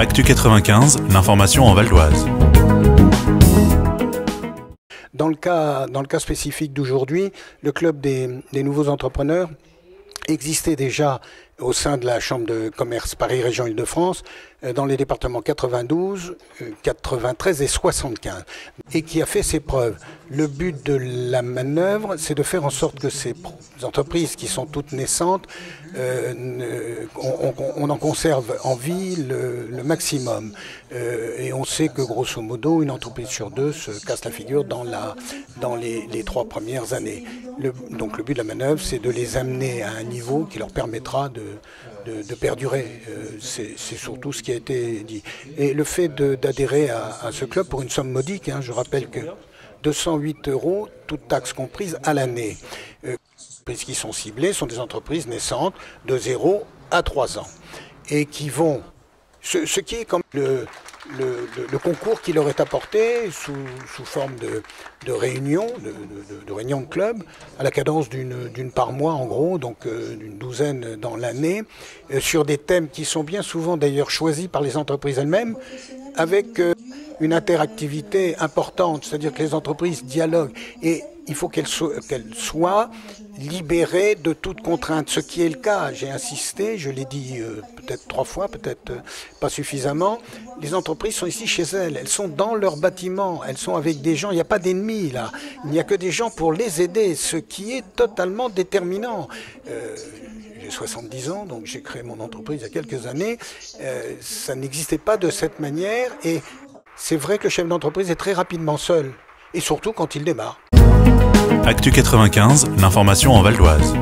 Actu 95, l'information en Val d'Oise. Dans le cas spécifique d'aujourd'hui, le club des nouveaux entrepreneurs existait déjà au sein de la Chambre de commerce Paris Région Île-de-France dans les départements 92, 93 et 75 et qui a fait ses preuves. Le but de la manœuvre, c'est de faire en sorte que ces entreprises qui sont toutes naissantes, on en conserve en vie le maximum. Et on sait que grosso modo, une entreprise sur deux se casse la figure dans les 3 premières années. Donc le but de la manœuvre, c'est de les amener à un niveau qui leur permettra de perdurer. C'est surtout ce qui a été dit. Et le fait d'adhérer à ce club pour une somme modique, je rappelle que 208 €, toutes taxes comprises, à l'année. Les qui sont ciblées sont des entreprises naissantes de 0 à 3 ans et qui vont, ce qui est comme le concours qui leur est apporté sous forme de réunion, de réunion de club, à la cadence d'une par mois en gros, donc d'une douzaine dans l'année, sur des thèmes qui sont bien souvent d'ailleurs choisis par les entreprises elles-mêmes, avec une interactivité importante, c'est-à-dire que les entreprises dialoguent et il faut qu'elles soient libérées de toute contrainte, ce qui est le cas. J'ai insisté, je l'ai dit peut-être 3 fois, peut-être pas suffisamment. Les entreprises sont ici chez elles sont dans leur bâtiment, elles sont avec des gens, il n'y a pas d'ennemis là, il n'y a que des gens pour les aider, ce qui est totalement déterminant. J'ai 70 ans, donc j'ai créé mon entreprise il y a quelques années, ça n'existait pas de cette manière et c'est vrai que le chef d'entreprise est très rapidement seul, et surtout quand il démarre. Actu 95, l'information en Val d'Oise.